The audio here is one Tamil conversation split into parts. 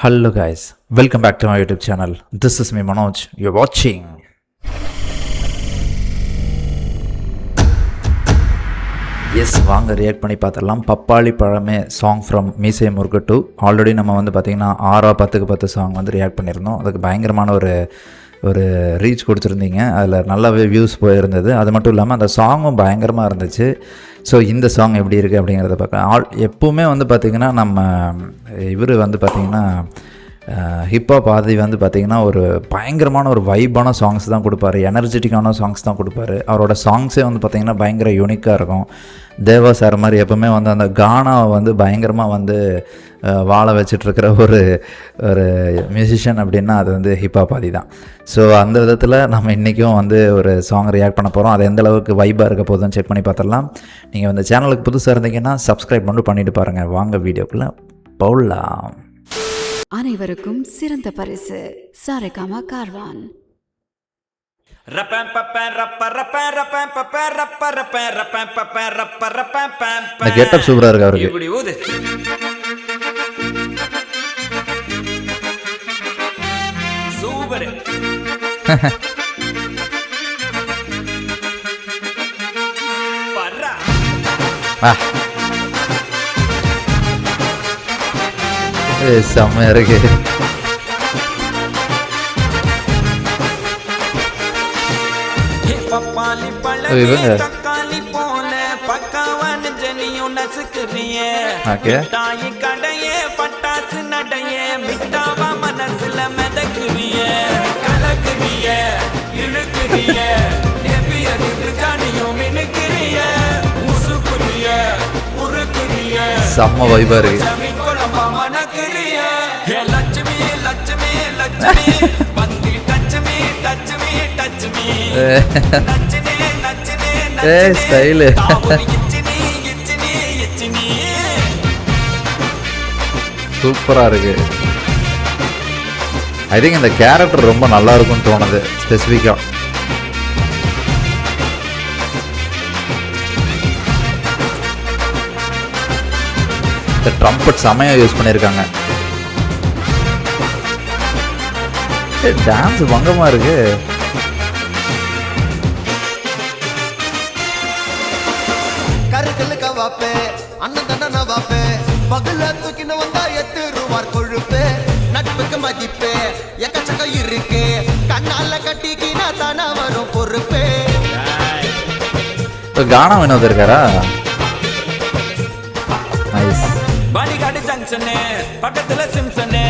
Hello guys, welcome back to my YouTube channel. This is me Manoj. You're watching. Yes வாங்க ரியாக்ட் பண்ணி பார்த்துடலாம். பப்பாளி பழமே சாங் ஃப்ரம் மீசை முருகு 2. ஆல்ரெடி நம்ம வந்து பார்த்திங்கன்னா 6-10 சாங் வந்து ரியாக்ட் பண்ணியிருந்தோம். அதுக்கு பயங்கரமான ஒரு ரீச் கொடுத்துருந்தீங்க. அதில் நல்லாவே வியூஸ் போயிருந்தது. அது மட்டும் இல்லாமல் அந்த சாங்கும் பயங்கரமாக இருந்துச்சு. ஸோ இந்த சாங் எப்படி இருக்குது அப்படிங்கிறத பார்க்கலாம். எப்போவுமே வந்து பார்த்திங்கன்னா நம்ம இவர் வந்து பார்த்திங்கன்னா ஹிப்ஹாப் ஆதி வந்து பார்த்திங்கன்னா ஒரு பயங்கரமான ஒரு வைபான சாங்ஸ் தான் கொடுப்பாரு, எனர்ஜெட்டிக்கான சாங்ஸ் தான் கொடுப்பாரு. அவரோட சாங்ஸே வந்து பார்த்திங்கன்னா பயங்கர யூனிக்காக இருக்கும். தேவா சார் மாதிரி எப்போவுமே வந்து அந்த கானாவை வந்து பயங்கரமாக வந்து வாழ வச்சிட்ருக்கிற ஒரு மியூசிஷியன் அப்படின்னா அது வந்து ஹிப்ஹாப் ஆதி தான். ஸோ அந்த விதத்தில் நம்ம இன்றைக்கும் வந்து ஒரு சாங் ரியாக்ட் பண்ண போகிறோம். அது எந்த அளவுக்கு வைபாக இருக்க போதுன்னு செக் பண்ணி பார்த்துடலாம். நீங்கள் வந்து சேனலுக்கு புதுசாக இருந்தீங்கன்னா சப்ஸ்கிரைப் பண்ணிட்டு பாருங்கள். வாங்க வீடியோக்குள்ளே போகலாம். அனைவருக்கும் சிறந்த பரிசு சாரேகாமா கார்வான். இந்த கெட்டப் சூப்பரா இருக்கு அவருக்கு. சூப்பர். பர்ரா. செம்மையா இருக்கு. இவங்க தக்காளி போல பக்காவான ஜனியும் நசுக்குறியே. தாயி கடையே பட்டாசு நடையே மிட்டாவா மனசுல மிதக்குறியே. கலக்குறியே இழுக்குறியே ஜானியும் மினுக்குறியே. முசுக்குறியே உருக்குறியே. செம்ம வைபா இருக்கு. மணக்குறியே. லட்சுமி லட்சுமி லட்சுமி வந்து டச்சுமி டச்சுமி டச்சுமி நச்சினே நச்சினே நச்சினே ஸ்டைல் இச்சினி இச்சினி இச்சினி. சூப்பரா இருக்கு. ஐ திங்க் இந்த கேரக்டர் ரொம்ப நல்லா இருக்கும்னு தோணுது ஸ்பெசிஃபிக்கா. இந்த ட்ரம்பட் செமையா யூஸ் பண்ணியிருக்காங்க. டான்ஸ் பங்கமா இருக்கு. கருக்கலுக்க வாப்பே அண்ணன் தண்ணன வாப்பே பகல தூக்கின வந்தா 8 ரூபாய் கொழுப்பே. நட்புக்கு மதிப்பே எக்கச்சக்க இருக்கு. கண்ணால கட்டிக்கினா தானா வரும் பொறுப்பே. கானா வினோத் இருக்காரா? நைஸ். பாடிகார்டு ஜங்ஷனு பக்கத்துல சிம்சனு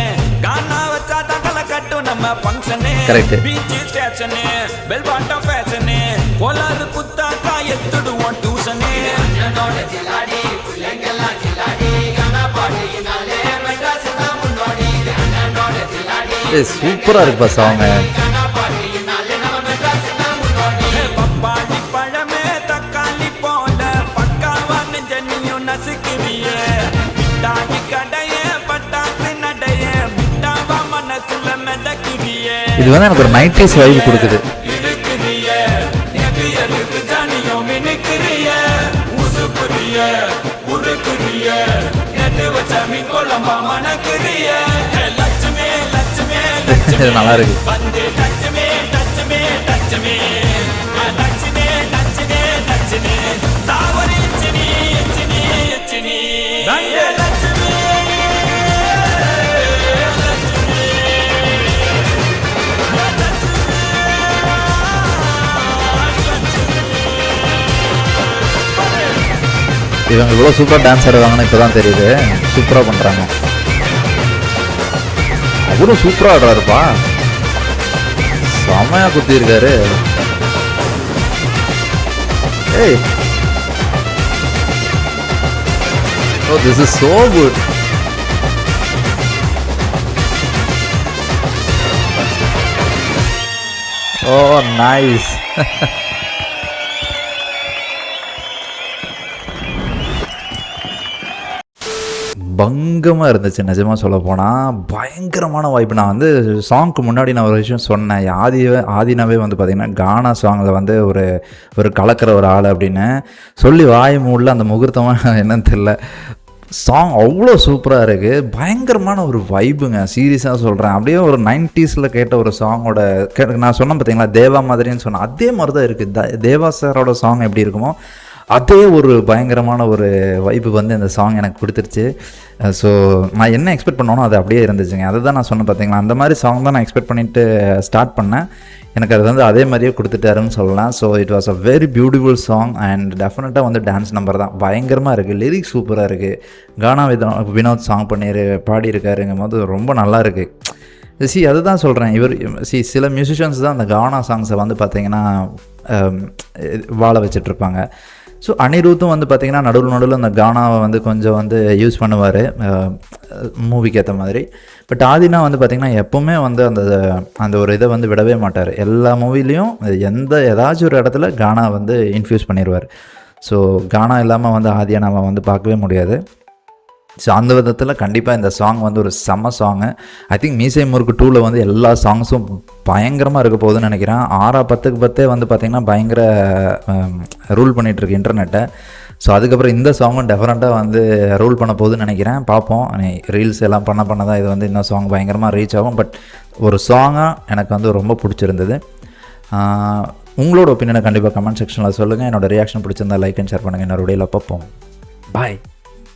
கானா வச்சா தகல கட்டு நம்ம function. Correct. Beach station bell bottom fashion கோலாறு குத்தாக்கா எத்துடுவோம் டியூஷனு. அண்ணனோட ஜிலாடி புள்ளைங்கெல்லாம் ஜிலாடி கானா பாடினாலே மெட்ராஸ் தான் முன்னோடி. அண்ணனோட ஜிலாடி சூப்பரா இருக்குப்பா சாங். கானா பாடினாலே நம்ம மெட்ராஸ் தான் முன்னோடி. பப்பாளி பழமே தக்காளி போல பக்காவான ஜனியும் நசுக்குறியே. தாயி கடையே பட்டாசு நடையே மிட்டாவா மனசுல மிதக்குறியே. இது வந்து எனக்கு ஒரு 90s வைப் கொடுக்குது. இழுக்குறியே நெபியருக்கு ஜானியும் மினுக்குறியே. உசுக்குறியே உருக்குறியே எது வச்ச மீன் குழம்பா மணக்குறியே. லட்சுமி லட்சுமி லட்சுமி இது நல்லா இருக்கு. வந்து டச்சுமி டச்சுமி டச்சுமி டச்சுனே டச்சுனே டச்சுனே தாவரி இச்சினி இச்சினி இச்சினி. இவங்க இவ்வளோ சூப்பராக டான்ஸ் ஆடுவாங்கன்னு இப்போ தான் தெரியுது. சூப்பராக பண்ணுறாங்க. அவரும் சூப்பராக ஆடுறாருப்பா. செமையாக குத்திருக்காரு. ஏய், oh this is so good. Oh nice. பங்கமாக இருந்துச்சு நிஜமாக சொல்ல போனால். பயங்கரமான வாய்ப்பு. நான் வந்து சாங்க்கு முன்னாடி நான் ஒரு விஷயம் சொன்னேன். ஆதினாவே வந்து பார்த்திங்கன்னா கானா சாங்கில் வந்து ஒரு கலக்கிற ஒரு ஆள் அப்படின்னு சொல்லி வாய் மூடல. அந்த முகூர்த்தமாக என்னன்னு தெரியல. சாங் அவ்வளோ சூப்பராக இருக்குது, பயங்கரமான ஒரு வைபுங்க. சீரியஸாக சொல்கிறேன், அப்படியே ஒரு 90s கேட்ட ஒரு சாங்கோட நான் சொன்னேன் பார்த்தீங்களா தேவா மாதிரின்னு சொன்னேன், அதே மாதிரி தான் இருக்குது. தேவா சாரோட சாங் எப்படி இருக்குமோ அதே ஒரு பயங்கரமான ஒரு வைப்பு வந்து இந்த சாங் எனக்கு கொடுத்துருச்சு. ஸோ நான் என்ன எக்ஸ்பெக்ட் பண்ணோனோ அது அப்படியே இருந்துச்சுங்க. அதுதான் நான் சொன்னேன் பார்த்தீங்களா, அந்த மாதிரி சாங் தான் நான் எக்ஸ்பெக்ட் பண்ணிவிட்டு ஸ்டார்ட் பண்ணேன். எனக்கு அது வந்து அதே மாதிரியே கொடுத்துட்டாருன்னு சொல்லலாம். So it was a very beautiful song and டெஃபினட்டாக வந்து டான்ஸ் நம்பர் தான் பயங்கரமாக இருக்குது. லிரிக்ஸ் சூப்பராக இருக்குது. கானா வினோத் சாங் பாடியிருக்காருங்கும் போது ரொம்ப நல்லா இருக்குது. அதுதான் சொல்கிறேன், சில மியூசிஷியன்ஸ் தான் அந்த கானா சாங்ஸை வந்து பார்த்திங்கன்னா வாழ வச்சிட்ருப்பாங்க. ஸோ அனிருத்தும் வந்து பார்த்திங்கன்னா நடுவில் அந்த கானாவை வந்து கொஞ்சம் வந்து யூஸ் பண்ணுவார் மூவிக்கு ஏற்ற மாதிரி. பட் ஆதினா வந்து பார்த்திங்கன்னா எப்போவுமே வந்து அந்த ஒரு இதை வந்து விடவே மாட்டார். எல்லா மூவிலையும் ஏதாச்சும் ஒரு இடத்துல கானா வந்து இன்ஃப்யூஸ் பண்ணிடுவார். ஸோ கானா இல்லாமல் வந்து ஆதியை நம்ம வந்து பார்க்கவே முடியாது. ஸோ அந்த விதத்தில் கண்டிப்பாக இந்த சாங் வந்து ஒரு செம்ம சாங்கு. ஐ திங்க் மீசை முறுக்கு 2ல் வந்து எல்லா சாங்ஸும் பயங்கரமாக இருக்க போகுதுன்னு நினைக்கிறேன். 6-10 வந்து பார்த்திங்கன்னா பயங்கர ரூல் பண்ணிகிட்ருக்கு இன்டர்நெட்டை. ஸோ அதுக்கப்புறம் இந்த சாங்கும் டெஃபரெண்ட்டாக வந்து ரூல் பண்ண போகுதுன்னு நினைக்கிறேன். பார்ப்போம், ரீல்ஸ் எல்லாம் பண்ண தான் இது வந்து இன்னும் சாங் பயங்கரமாக ரீச் ஆகும். பட் ஒரு சாங்காக எனக்கு வந்து ரொம்ப பிடிச்சிருந்தது. உங்களோட ஒப்பீனியனை கண்டிப்பாக கமெண்ட் செக்ஷனில் சொல்லுங்கள். என்னோடய ரியாக்ஷன் பிடிச்சிருந்தா லைக் அண்ட் ஷேர் பண்ணுங்கள். இன்னொரு வீடியோவில் பார்ப்போம். பாய்.